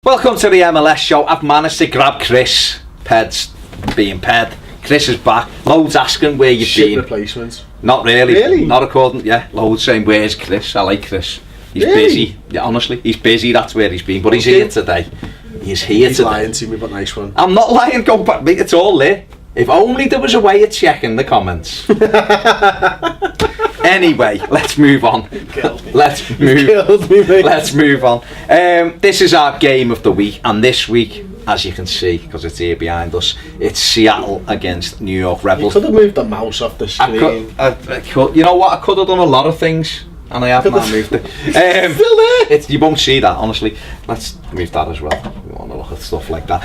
Welcome to the MLS show. I've managed to grab Chris. Ped's being Ped. Chris is back. Loads asking where you've been. Replacements. Not really. Really? Not according. Yeah, loads saying where's Chris. I like Chris. He's really? busy. Yeah, honestly, he's busy. That's where he's been. But he's here today. He's here He's today. lying to me, but nice one. I'm not lying. Go back. It's all there. If only there was a way of checking the comments. Anyway, let's move on. Let's move on. This is our game of the week, and this week, as you can see, because it's here behind us, it's Seattle against New York Rebels. You could have moved the mouse off the screen. I could, you know what? I could have done a lot of things, and I haven't moved it. Still there. You won't see that, honestly. Let's move that as well. We want to look at stuff like that.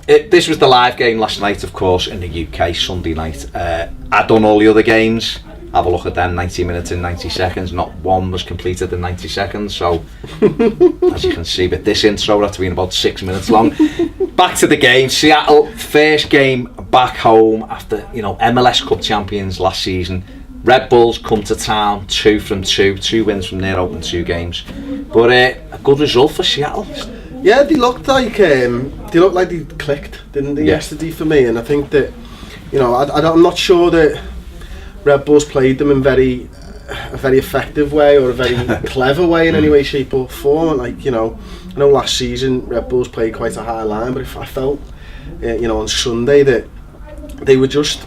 This was the live game last night, of course, in the UK, Sunday night. I'd done all the other games. Have a look at them, 90 minutes and 90 seconds. Not one was completed in 90 seconds. So, as you can see, with this intro, that's been about 6 minutes long. Back to the game. Seattle, first game back home after, MLS Cup champions last season. Red Bulls come to town, 2 from 2. 2 wins from their open 2 games. But a good result for Seattle. Yeah, they looked like they clicked, didn't they, yesterday for me? And I think that, I'm not sure that Red Bulls played them in a very effective way or a very clever way in any way, shape or form. And I know last season Red Bulls played quite a high line, but I felt, on Sunday that they were just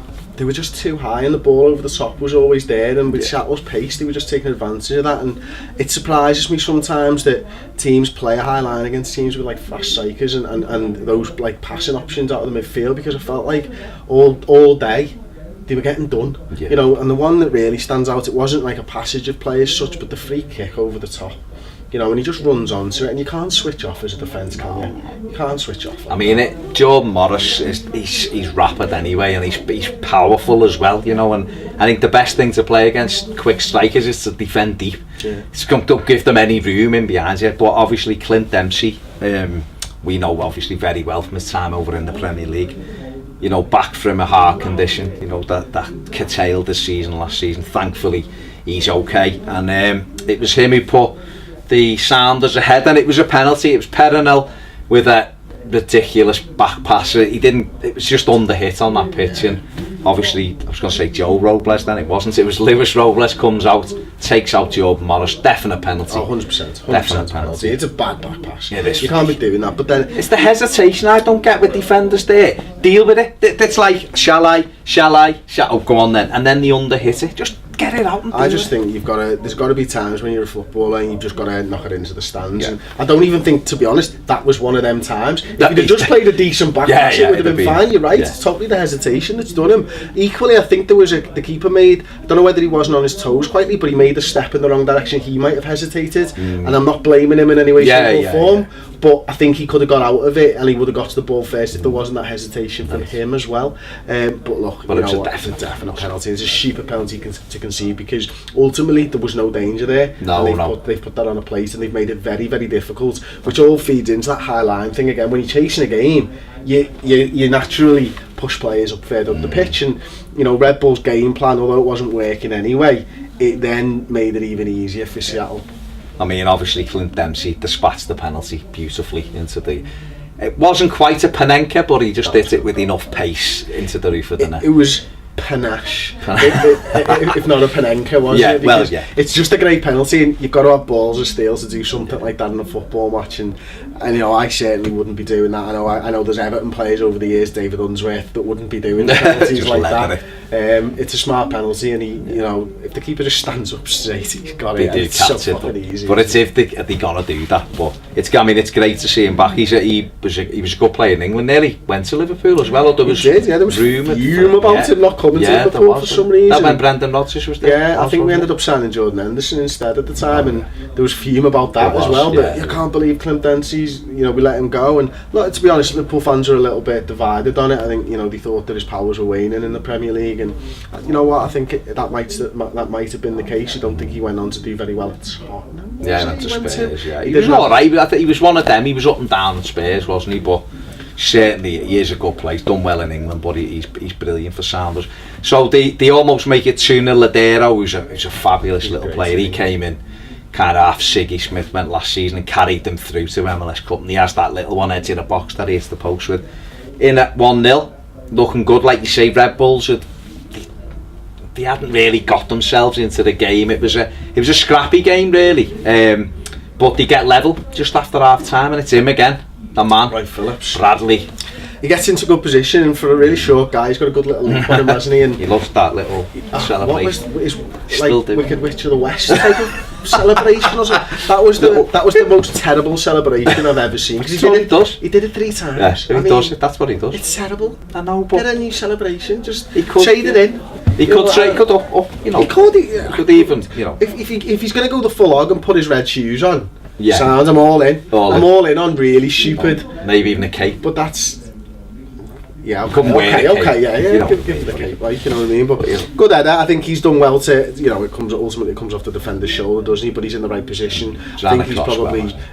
too high, and the ball over the top was always there. And with Seattle's pace, they were just taking advantage of that. And it surprises me sometimes that teams play a high line against teams with fast strikers and those passing options out of the midfield, because I felt like all day they were getting done, and the one that really stands out, it wasn't like a passage of play as such, but the free kick over the top, and he just runs onto it, and you can't switch off as a defence, can you? You can't switch off. I mean, Jordan Morris he's rapid anyway, and he's powerful as well, and I think the best thing to play against quick strikers is to defend deep. Don't give them any room in behind you. But obviously Clint Dempsey, we know obviously very well from his time over in the Premier League. Back from a heart condition, that curtailed the season last season. Thankfully, he's okay. And it was him who put the Sounders ahead, and it was a penalty. It was Perenel with a ridiculous back pass. It was just under hit on that pitch, and obviously, I was going to say Joe Robles then, it wasn't. It was Lewis Robles comes out, takes out Jordan Morris. Definite penalty. 100%. Definite penalty. It's a bad back pass. It is. You can't be doing that. But then it's the hesitation I don't get with defenders there. Deal with it. It's like, shall I? Oh, go on then. And then the under hit it. Just get it out and do just think there's got to be times when you're a footballer and you've just got to knock it into the stands. Yeah. And I don't even think, to be honest, that was one of them times. If he'd have just played a decent back pass, it would have been fine. You're right. Yeah. It's totally the hesitation that's done him. Equally, I think the keeper made, I don't know whether he wasn't on his toes quietly, but he made a step in the wrong direction. He might have hesitated, and I'm not blaming him in any way, shape or form. Yeah. But I think he could have got out of it, and he would have got to the ball first if there wasn't that hesitation from him as well. But look, it's a definite penalty. It's a cheaper penalty to concede, because ultimately there was no danger there. They've put that on a plate, and they've made it very, very difficult, which all feeds into that high line thing again. When you're chasing a game, you naturally push players up further up the pitch, and Red Bull's game plan, although it wasn't working anyway, it then made it even easier for Seattle. I mean, obviously Clint Dempsey dispatched the penalty beautifully into the... It wasn't quite a Panenka, but he just hit it with enough pace into the roof of the net. It was panache, if not a Panenka, was it? Because it's just a great penalty, and you've got to have balls of steel to do something like that in a football match, and I certainly wouldn't be doing that. I know there's Everton players over the years, David Unsworth, that wouldn't be doing penalties like that. It's a smart penalty, and if the keeper just stands up straight, he's got it. It's so fucking easy. But it's if they gonna do that. But it's great to see him back. He was a good player in England. Nearly went to Liverpool as well. Or there was fume about him not coming to Liverpool for some reason. That when Brendan Rodgers was there. Yeah, I think we ended up signing Jordan Henderson instead at the time, and there was fume about that as well. But you can't believe Clint Dempsey's. We let him go, and look, to be honest, Liverpool fans are a little bit divided on it. I think they thought that his powers were waning in the Premier League, and you know what, I think that might have been the case. I don't think he went on to do very well at Tottenham. Yeah, not to Spurs. He was alright. I think he was one of them. He was up and down at Spurs, wasn't he? But certainly he is a good player. He's done well in England, but he's brilliant for Sounders. So they almost make it 2-0. Ladero, who's a fabulous little player. He came in kind of half Siggy Smith went last season and carried them through to MLS Cup, and he has that little one edge in the box that he hits the post with. In at 1-0, looking good, like you say. Red Bulls they hadn't really got themselves into the game. It was a scrappy game really, but they get level just after half time, and it's him again, the man, Right Phillips. Bradley. He gets into good position, and for a really short guy, he's got a good little leap on him, hasn't he? And He loves that little celebration. What was his Still like do. Wicked Witch of the West type of celebration or something? That was the most terrible celebration I've ever seen. Because he did it 3 times. Yeah, he does it. That's what he does. It's terrible. I know, but Get a new celebration. Just he could trade it in. He could up, you know. He could even, you know. If he's going to go the full hog and put his red shoes on, Yeah. sounds, I'm all in. All all in on really stupid. Maybe even a cape. But that's... Yeah, Couldn't wear a cape, yeah, you know. give the cape, like, you know what I mean? But good header. I think he's done well to, you know, ultimately it comes off the defender's shoulder, doesn't he? But he's in the right position. I think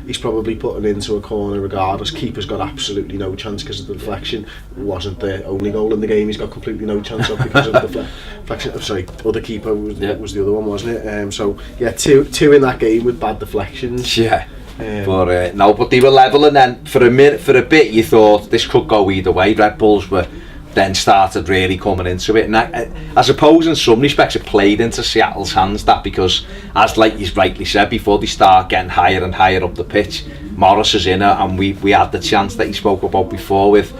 he's probably putting into a corner regardless. Keeper's got absolutely no chance because of the deflection. It wasn't the only goal in the game he's got completely no chance of because of the deflection. Sorry, other keeper was the other one, wasn't it? So yeah, two in that game with bad deflections. Yeah. But they were level, and then for a bit you thought this could go either way. Red Bulls were then started really coming into it, and I suppose in some respects it played into Seattle's hands, that because, as like you rightly said, before they start getting higher and higher up the pitch, Morris is in it, and we had the chance that he spoke about before with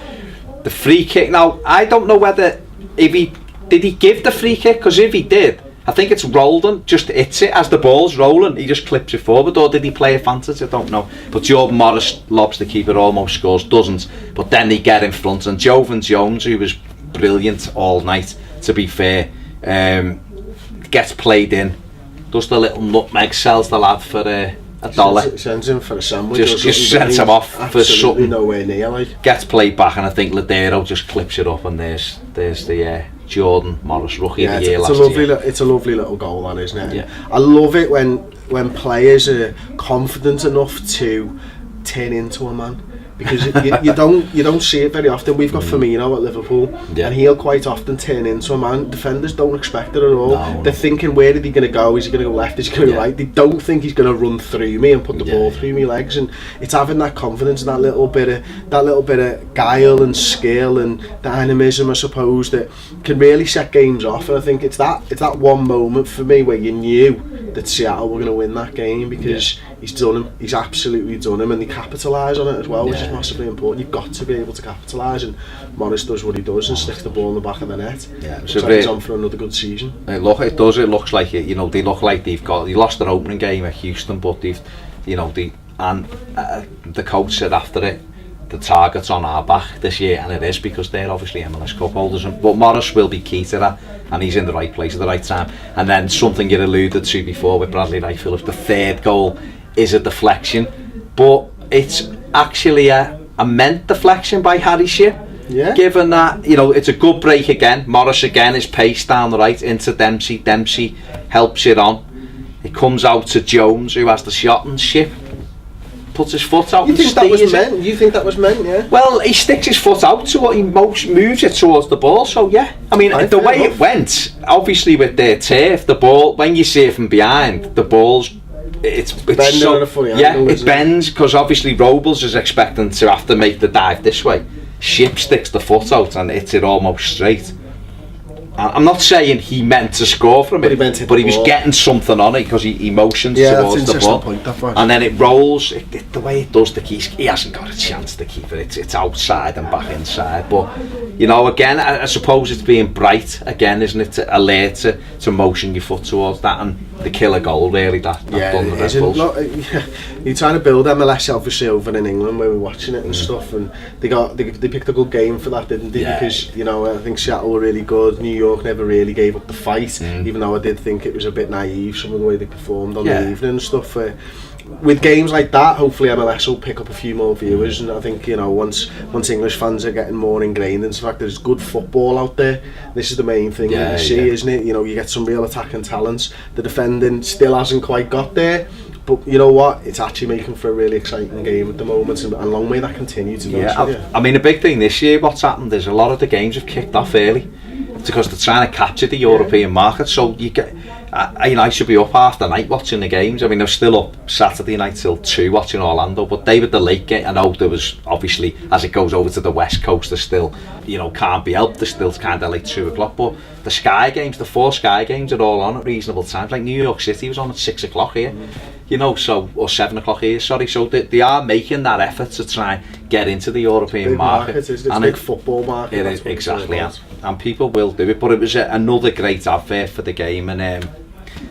the free kick. Now I don't know whether did he give the free kick, because if he did, I think it's Roldan just hits it as the ball's rolling, he just clips it forward, or did he play advantage? I don't know. But Jordan Morris lobs the keeper, almost scores, doesn't. But then they get in front, and Jovan Jones, who was brilliant all night, to be fair, gets played in, does the little nutmeg, sells the lad for $1. Sends him for a sandwich. Just sends him off for something. Nowhere near, like. Gets played back, and I think Ladero just clips it up, and there's the Jordan Morris rookie of the year last year. It's a lovely little goal, that, isn't it? Yeah. I love it when players are confident enough to turn into a man, because you don't see it very often. We've got Firmino at Liverpool, and he'll quite often turn into a man. Defenders don't expect it at all. They're thinking, where is he going to go? Is he going to go left? Is he going to go right? They don't think he's going to run through me and put the ball through my legs. And it's having that confidence and that little bit of guile and skill and dynamism, I suppose, that can really set games off. And I think it's that one moment for me where you knew that Seattle were going to win that game, because he's done him. He's absolutely done him, and they capitalise on it as well, which is massively important. You've got to be able to capitalise, and Morris does what he does and sticks the ball in the back of the net. Yeah, looks like he's on for another good season. It looks like it. You know, they look like they lost their opening game at Houston, but the coach said after it, the target's on our back this year, and it is, because they're obviously MLS Cup holders. But Morris will be key to that, and he's in the right place at the right time. And then something you alluded to before with Bradley Wright Phillips, the third goal is a deflection, but it's actually a meant deflection by Harry Ship. Yeah. Given that, you know, it's a good break again. Morris again is paced down the right into Dempsey. Dempsey helps it on. It comes out to Jones, who has the shot, and Ship puts his foot out. You think that was meant? You think that was meant? Yeah. Well, he sticks his foot out to what he moves it towards the ball. So yeah, I mean, the way it went, obviously with their turf, the ball, when you see it from behind, the ball's it's so, it bends, because obviously Robles is expecting to have to make the dive this way. Ship sticks the foot out and hits it almost straight. I'm not saying he meant to score from it, but he was getting something on it, because he motions towards the ball, and then it rolls. The way it does, he hasn't got a chance to keep it. It's outside and back inside. But you know, again, I suppose it's being bright again, isn't it? To alert to motion your foot towards that, and the killer goal really that done the Red Bulls. You're trying to build MLS obviously over in England when we're watching it and stuff, and they picked a good game for that, didn't they? Because, you know, I think Seattle were really good. New York never really gave up the fight, even though I did think it was a bit naive, some of the way they performed on the evening and stuff. With games like that, hopefully MLS will pick up a few more viewers, and I think, you know, once English fans are getting more ingrained in the fact there's good football out there, this is the main thing you see, isn't it? You know, you get some real attacking talents. The defending still hasn't quite got there, but you know what? It's actually making for a really exciting game at the moment, and long may that continue to be. I mean, a big thing this year, what's happened is a lot of the games have kicked off early, because they're trying to capture the European market. So you get I should be up half the night watching the games. I mean, I was still up Saturday night till 2 watching Orlando, but David the late game, I know there was obviously, as it goes over to the west coast, there's still, can't be helped, there's still kind of like 2 o'clock, but the Sky games, the 4 Sky games are all on at reasonable times. Like New York City was on at 6 o'clock here, or 7 o'clock here, sorry, so they are making that effort to try and get into the European market. It's a big football market. It is, exactly, and people will do it, but it was another great advert for the game, and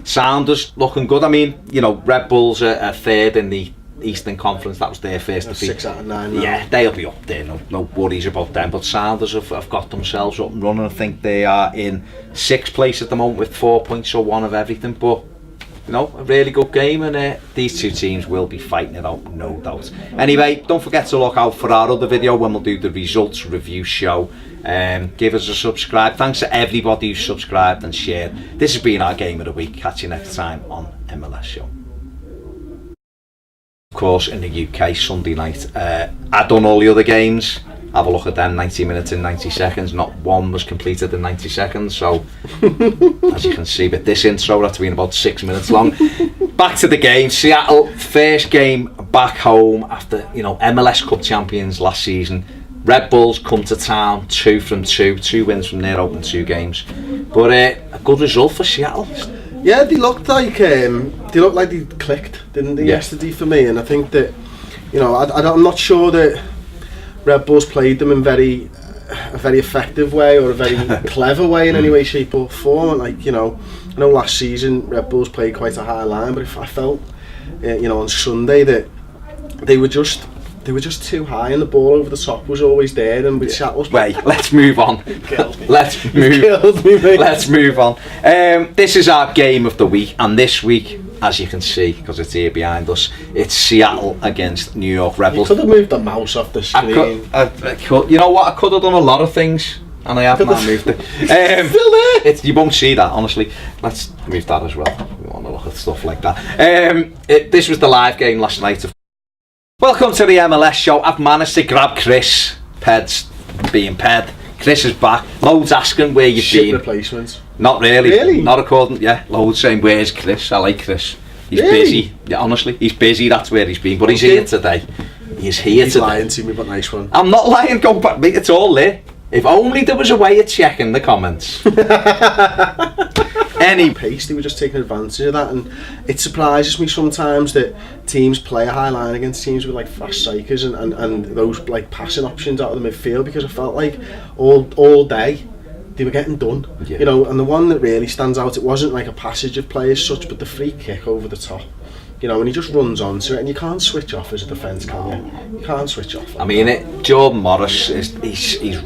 Sounders looking good. I mean, Red Bulls are third in the Eastern Conference. That was their first defeat. 6 out of 9 now. Yeah, they'll be up there. No worries about them. But Sounders have got themselves up and running. I think they are in 6th place at the moment with 4 points, so 1 of everything. But a really good game, and these 2 teams will be fighting it out, no doubt. Anyway, don't forget to look out for our other video when we'll do the results review show. Give us a subscribe. Thanks to everybody who subscribed and shared. This has been our game of the week. Catch you next time on MLS Show. Of course, in the UK, Sunday night. I've done all the other games. Have a look at them, 90 minutes and 90 seconds. Not one was completed in 90 seconds. So, as you can see, but this intro that's been about 6 minutes long. Back to the game. Seattle, first game back home after, MLS Cup champions last season. Red Bulls come to town, 2 from 2 wins from their open 2 games. But a good result for Seattle. Yeah, they looked like they clicked, didn't they, yesterday for me? And I think that, I'm not sure that Red Bulls played them in a very effective way or a very clever way in any way, shape or form. Like, I know last season Red Bulls played quite a high line, but I felt, on Sunday that they were just too high, and the ball over the top was always there. And with Seattle's let's move on. Let's move on. This is our game of the week, and this week, as you can see, because it's here behind us, it's Seattle against New York Red Bulls. You could have moved the mouse off the screen. I could, you know what? I could have done a lot of things, and I have now moved it. Still there. You won't see that, honestly. Let's move that as well. We want to look at stuff like that. This was the live game last night. Welcome to the MLS show. I've managed to grab Chris. Ped's being Ped. Chris is back. Loads asking where you've been. Replacements. Not really. Really? Not according. Yeah, loads saying where's Chris. I like Chris. He's really? Busy. Yeah, honestly, he's busy. That's where he's been. But he's here today. He's today. Lying to me, but nice one. I'm not lying. Go back. It's all there. If only there was a way of checking the comments. Any pace, they were just taking advantage of that, and it surprises me sometimes that teams play a high line against teams with like fast strikers and those like passing options out of the midfield, because I felt like all day they were getting done. Yeah. And the one that really stands out, it wasn't like a passage of play as such, but the free kick over the top. And he just runs onto it, and you can't switch off as a defence, can you? You can't switch off. I mean, Jordan Morris he's